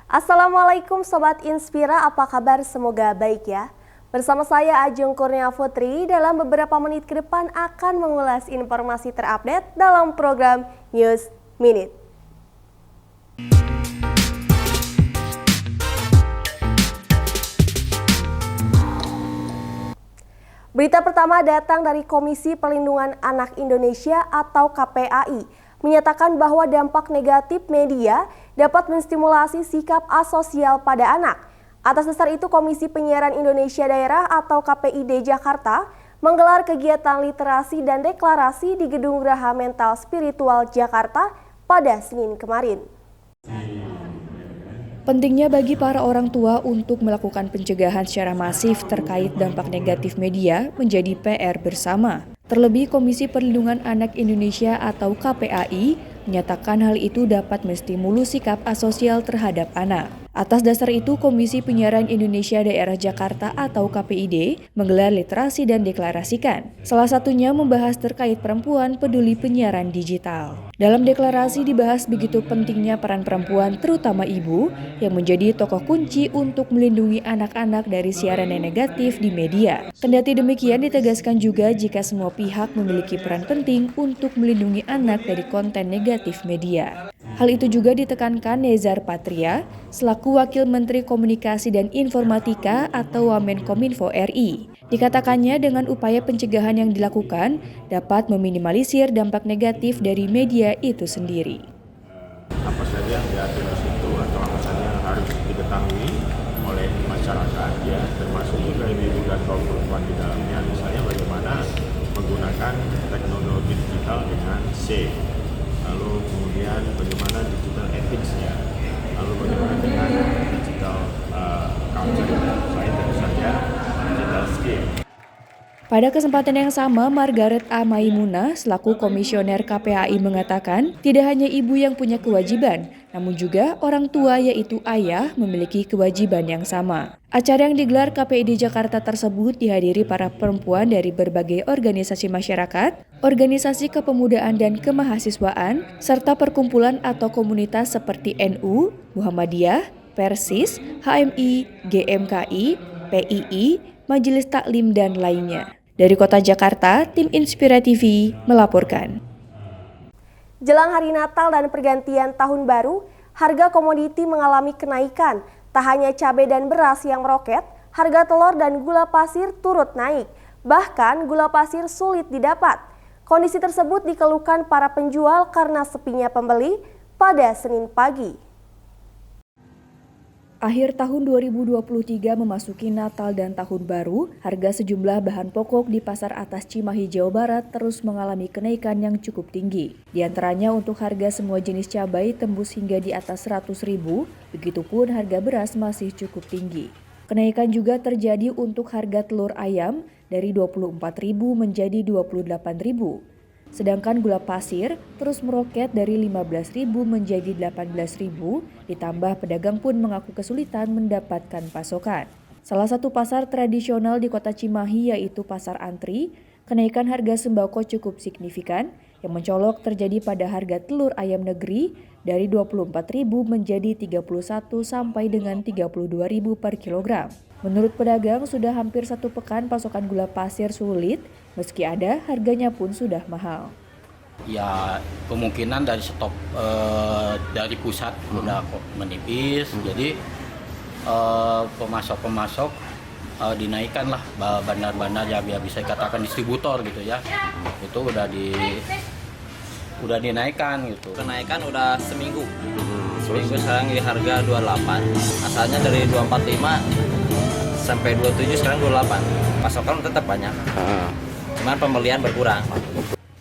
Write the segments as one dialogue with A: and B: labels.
A: Assalamualaikum Sobat Inspira, apa kabar? Semoga baik ya. Bersama saya Ajeng Kurnia Putri, dalam beberapa menit ke depan akan mengulas informasi terupdate dalam program News Minute. Berita pertama datang dari Komisi Perlindungan Anak Indonesia atau KPAI, menyatakan bahwa dampak negatif media dapat menstimulasi sikap asosial pada anak. Atas dasar itu, Komisi Penyiaran Indonesia Daerah atau KPID Jakarta menggelar kegiatan literasi dan deklarasi di Gedung Graha Mental Spiritual Jakarta pada Senin kemarin.
B: Pentingnya bagi para orang tua untuk melakukan pencegahan secara masif terkait dampak negatif media menjadi PR bersama. Terlebih, Komisi Perlindungan Anak Indonesia atau KPAI menyatakan hal itu dapat menstimulus sikap asosial terhadap anak. Atas dasar itu, Komisi Penyiaran Indonesia Daerah Jakarta atau KPID menggelar literasi dan deklarasikan. Salah satunya membahas terkait perempuan peduli penyiaran digital. Dalam deklarasi dibahas begitu pentingnya peran perempuan, terutama ibu, yang menjadi tokoh kunci untuk melindungi anak-anak dari siaran yang negatif di media. Kendati demikian, ditegaskan juga jika semua pihak memiliki peran penting untuk melindungi anak dari konten negatif media. Hal itu juga ditekankan Nezar Patria, selaku Wakil Menteri Komunikasi dan Informatika atau Wamenkominfo RI. Dikatakannya dengan upaya pencegahan yang dilakukan dapat meminimalisir dampak negatif dari media itu sendiri.
C: Apa saja yang diatur di situ atau apa saja yang harus diketahui oleh masyarakat, ya, termasuk juga ibu-ibu dan kaum perempuan di dalamnya, misalnya bagaimana menggunakan teknologi digital dengan safe, lalu kemudian bagaimana digital ethics-nya, lalu bagaimana dengan digital culture, selain tentu saja digital skill.
B: Pada kesempatan yang sama, Margaret A. Maimunah selaku komisioner KPAI mengatakan tidak hanya ibu yang punya kewajiban, namun juga orang tua yaitu ayah memiliki kewajiban yang sama. Acara yang digelar KPID Jakarta tersebut dihadiri para perempuan dari berbagai organisasi masyarakat, organisasi kepemudaan dan kemahasiswaan, serta perkumpulan atau komunitas seperti NU, Muhammadiyah, Persis, HMI, GMKI, PII, Majelis Taklim, dan lainnya. Dari Kota Jakarta, tim Inspira TV melaporkan.
A: Jelang hari Natal dan pergantian tahun baru, harga komoditi mengalami kenaikan. Tak hanya cabai dan beras yang meroket, harga telur dan gula pasir turut naik. Bahkan gula pasir sulit didapat. Kondisi tersebut dikeluhkan para penjual karena sepinya pembeli pada Senin pagi.
B: Akhir tahun 2023 memasuki Natal dan Tahun Baru, harga sejumlah bahan pokok di Pasar Atas Cimahi, Jawa Barat terus mengalami kenaikan yang cukup tinggi. Di antaranya untuk harga semua jenis cabai tembus hingga di atas 100.000, begitupun harga beras masih cukup tinggi. Kenaikan juga terjadi untuk harga telur ayam dari 24.000 menjadi 28.000. Sedangkan gula pasir terus meroket dari 15.000 menjadi 18.000, ditambah pedagang pun mengaku kesulitan mendapatkan pasokan. Salah satu pasar tradisional di Kota Cimahi yaitu Pasar Antri, kenaikan harga sembako cukup signifikan yang mencolok terjadi pada harga telur ayam negeri dari 24.000 menjadi 31 sampai dengan 32.000 per kilogram. Menurut pedagang, sudah hampir 1 pekan pasokan gula pasir sulit, meski ada, harganya pun sudah mahal.
D: Ya, kemungkinan dari stok dari pusat udah menipis, jadi pemasok dinaikkan lah bandar-bandar ya, biar bisa dikatakan distributor gitu ya, itu udah dinaikkan gitu.
E: Kenaikan udah seminggu sekarang di harga 28, asalnya dari 245 sampai 27, sekarang 28. Pasokan tetap banyak, cuman pembelian berkurang.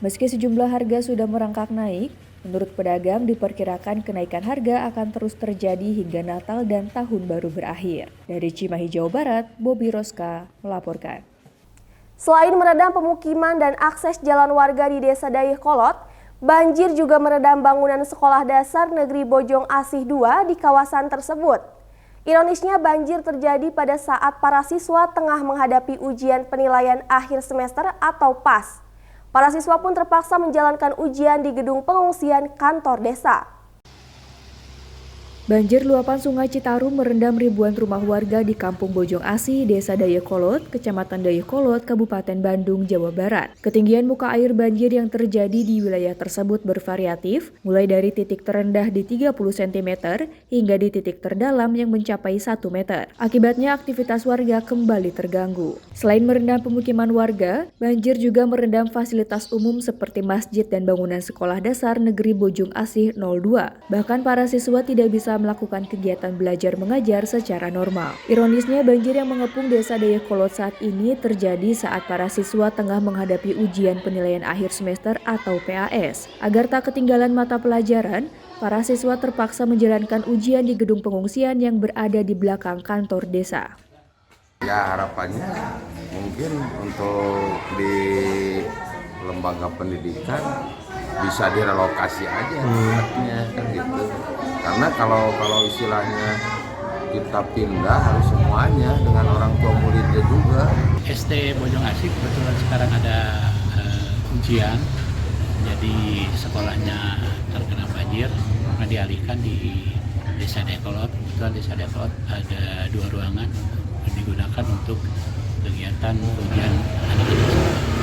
B: Meski sejumlah harga sudah merangkak naik, menurut pedagang diperkirakan kenaikan harga akan terus terjadi hingga Natal dan Tahun Baru berakhir. Dari Cimahi, Jawa Barat, Bobi Roska melaporkan.
A: Selain meredam pemukiman dan akses jalan warga di Desa Dayakolot, banjir juga meredam bangunan sekolah dasar Negeri Bojong Asih 2 di kawasan tersebut. Ironisnya, banjir terjadi pada saat para siswa tengah menghadapi ujian penilaian akhir semester atau PAS. Para siswa pun terpaksa menjalankan ujian di gedung pengungsian kantor desa.
B: Banjir luapan Sungai Citarum merendam ribuan rumah warga di Kampung Bojong Asih, Desa Dayakolot, Kecamatan Dayakolot, Kabupaten Bandung, Jawa Barat. Ketinggian muka air banjir yang terjadi di wilayah tersebut bervariatif, mulai dari titik terendah di 30 cm hingga di titik terdalam yang mencapai 1 meter. Akibatnya aktivitas warga kembali terganggu. Selain merendam pemukiman warga, banjir juga merendam fasilitas umum seperti masjid dan bangunan sekolah dasar negeri Bojong Asih 02. Bahkan para siswa tidak bisa melakukan kegiatan belajar mengajar secara normal. Ironisnya, banjir yang mengepung Desa Dayakolot saat ini terjadi saat para siswa tengah menghadapi ujian penilaian akhir semester atau PAS. Agar tak ketinggalan mata pelajaran, para siswa terpaksa menjalankan ujian di gedung pengungsian yang berada di belakang kantor desa.
F: Ya, harapannya mungkin untuk di lembaga pendidikan bisa direlokasi aja tempatnya kan gitu. Karena kalau istilahnya kita pindah harus semuanya dengan orang tua muridnya juga.
G: SD Bojong Asih kebetulan sekarang ada ujian, jadi sekolahnya terkena banjir, maka dialihkan di Desa Dayakolot. Kebetulan Desa Dayakolot ada 2 ruangan yang digunakan untuk kegiatan ujian anak-anak sekolah.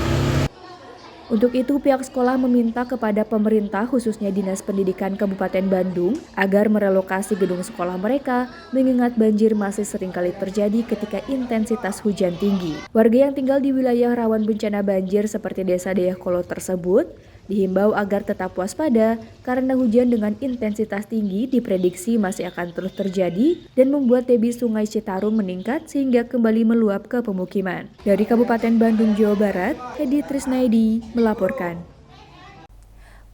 B: Untuk itu, pihak sekolah meminta kepada pemerintah, khususnya Dinas Pendidikan Kabupaten Bandung, agar merelokasi gedung sekolah mereka, mengingat banjir masih seringkali terjadi ketika intensitas hujan tinggi. Warga yang tinggal di wilayah rawan bencana banjir seperti Desa Dayakolot tersebut, dihimbau agar tetap waspada karena hujan dengan intensitas tinggi diprediksi masih akan terus terjadi dan membuat debit Sungai Citarum meningkat sehingga kembali meluap ke pemukiman. Dari Kabupaten Bandung, Jawa Barat, Hedi Trisnaidi melaporkan.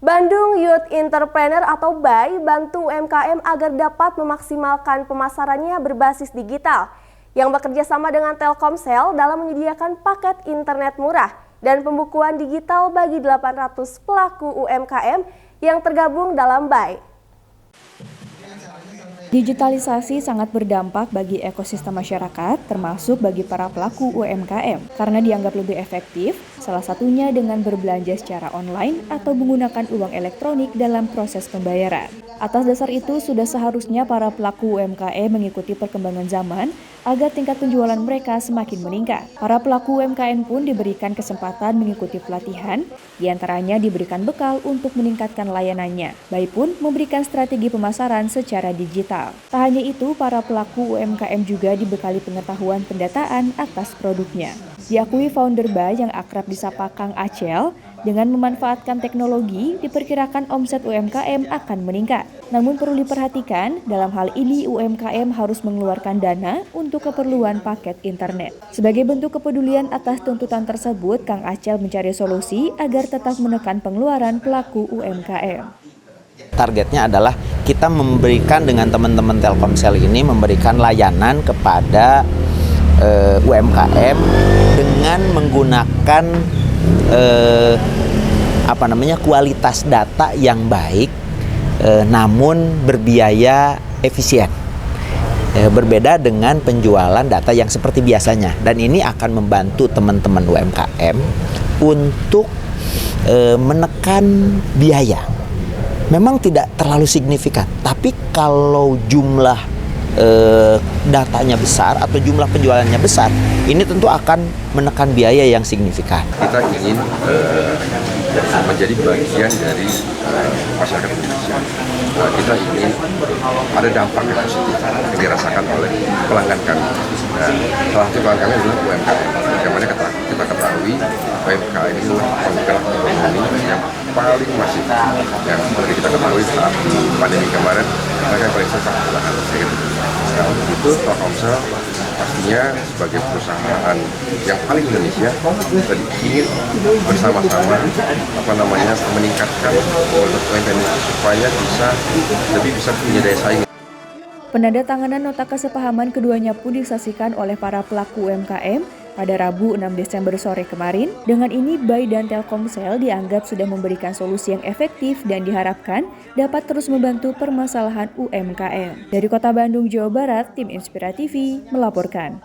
A: Bandung Youth Entrepreneur atau BAI bantu UMKM agar dapat memaksimalkan pemasarannya berbasis digital yang bekerja sama dengan Telkomsel dalam menyediakan paket internet murah dan pembukuan digital bagi 800 pelaku UMKM yang tergabung dalam BAI.
B: Digitalisasi sangat berdampak bagi ekosistem masyarakat, termasuk bagi para pelaku UMKM, karena dianggap lebih efektif, salah satunya dengan berbelanja secara online atau menggunakan uang elektronik dalam proses pembayaran. Atas dasar itu, sudah seharusnya para pelaku UMKM mengikuti perkembangan zaman agar tingkat penjualan mereka semakin meningkat. Para pelaku UMKM pun diberikan kesempatan mengikuti pelatihan, diantaranya diberikan bekal untuk meningkatkan layanannya. BAI pun memberikan strategi pemasaran secara digital. Tak hanya itu, para pelaku UMKM juga dibekali pengetahuan pendataan atas produknya. Diakui founder BAI yang akrab disapa Kang Acel, dengan memanfaatkan teknologi, diperkirakan omset UMKM akan meningkat. Namun perlu diperhatikan, dalam hal ini UMKM harus mengeluarkan dana untuk keperluan paket internet. Sebagai bentuk kepedulian atas tuntutan tersebut, Kang Acel mencari solusi agar tetap menekan pengeluaran pelaku UMKM.
H: Targetnya adalah kita memberikan dengan teman-teman Telkomsel ini memberikan layanan kepada UMKM dengan menggunakan kualitas data yang baik, namun berbiaya efisien. Berbeda dengan penjualan data yang seperti biasanya, dan ini akan membantu teman-teman UMKM untuk menekan biaya. Memang tidak terlalu signifikan, tapi kalau jumlah datanya besar atau jumlah penjualannya besar, ini tentu akan menekan biaya yang signifikan.
F: Kita ingin menjadi bagian dari masyarakat Indonesia. Kita ingin ada dampak yang positif yang dirasakan oleh pelanggan kami. Salah satu pelanggan kami adalah UMKM. Bagaimana kita ketahui UMKM itu penggerak ekonomi yang paling masif. Yang seperti kita ketahui saat pandemi kemarin, mereka yang paling susah bertahan. Nah, untuk itu Telkomsel pastinya sebagai perusahaan yang paling Indonesia dan ingin bersama-sama meningkatkan produk UMKM supaya lebih bisa punya daya saing.
B: Penandatanganan nota kesepahaman keduanya pun disaksikan oleh para pelaku UMKM pada Rabu 6 Desember sore kemarin. Dengan ini, BAI dan Telkomsel dianggap sudah memberikan solusi yang efektif dan diharapkan dapat terus membantu permasalahan UMKM. Dari Kota Bandung, Jawa Barat, Tim Inspira TV melaporkan.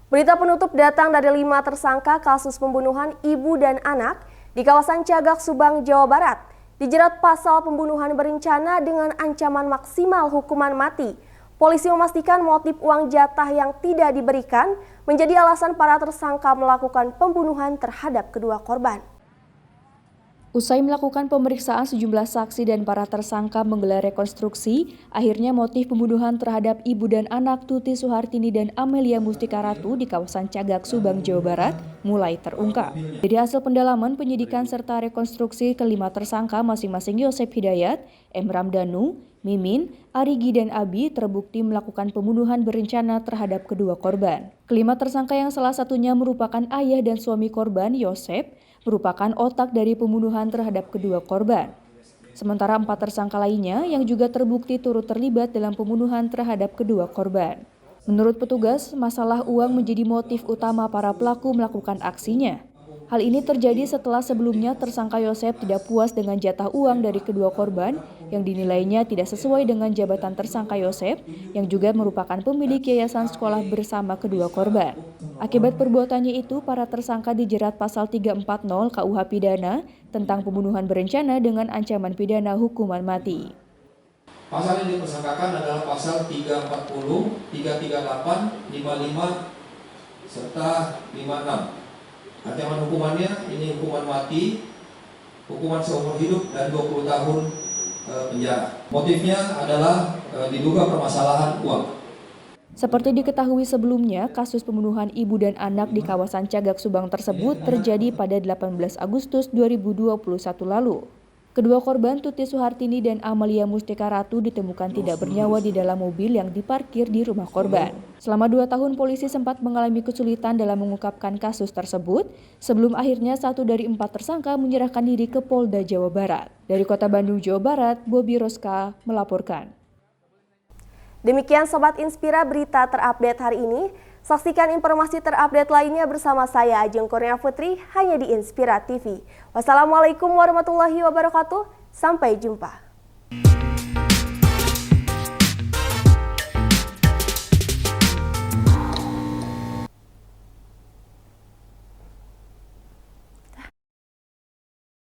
A: Berita penutup datang dari 5 tersangka kasus pembunuhan ibu dan anak di kawasan Cagak, Subang, Jawa Barat. dijerat pasal pembunuhan berencana dengan ancaman maksimal hukuman mati. Polisi memastikan motif uang jatah yang tidak diberikan menjadi alasan para tersangka melakukan pembunuhan terhadap kedua korban.
B: Usai melakukan pemeriksaan sejumlah saksi dan para tersangka menggelar rekonstruksi, akhirnya motif pembunuhan terhadap ibu dan anak Tuti Suhartini dan Amelia Mustika Ratu di kawasan Cagak, Subang, Jawa Barat mulai terungkap. Dari hasil pendalaman, penyidikan serta rekonstruksi kelima tersangka masing-masing Yosep Hidayat, M. Ramdhanu, Mimin, Arigi, dan Abi terbukti melakukan pembunuhan berencana terhadap kedua korban. Kelima tersangka yang salah satunya merupakan ayah dan suami korban, Yosep, merupakan otak dari pembunuhan terhadap kedua korban. Sementara 4 tersangka lainnya yang juga terbukti turut terlibat dalam pembunuhan terhadap kedua korban. Menurut petugas, masalah uang menjadi motif utama para pelaku melakukan aksinya. Hal ini terjadi setelah sebelumnya tersangka Yosep tidak puas dengan jatah uang dari kedua korban yang dinilainya tidak sesuai dengan jabatan tersangka Yosep yang juga merupakan pemilik yayasan sekolah bersama kedua korban. Akibat perbuatannya itu, para tersangka dijerat pasal 340 KUH Pidana tentang pembunuhan berencana dengan ancaman pidana hukuman mati.
I: Pasal yang dipersangkakan adalah pasal 340, 338, 55, serta 56. Ancaman hukumannya ini hukuman mati, hukuman seumur hidup, dan 20 tahun penjara. Motifnya adalah diduga permasalahan uang.
B: Seperti diketahui sebelumnya, kasus pembunuhan ibu dan anak di kawasan Cagak, Subang tersebut terjadi pada 18 Agustus 2021 lalu. Kedua korban Tuti Suhartini dan Amelia Mustika Ratu ditemukan tidak bernyawa di dalam mobil yang diparkir di rumah korban. Selama 2 tahun polisi sempat mengalami kesulitan dalam mengungkapkan kasus tersebut, sebelum akhirnya 1 dari 4 tersangka menyerahkan diri ke Polda Jawa Barat. Dari Kota Bandung, Jawa Barat, Bobi Roska melaporkan.
A: Demikian Sobat Inspira berita terupdate hari ini. Saksikan informasi terupdate lainnya bersama saya Ajeng Kurnia Putri hanya di Inspira TV. Wassalamualaikum warahmatullahi wabarakatuh. Sampai jumpa.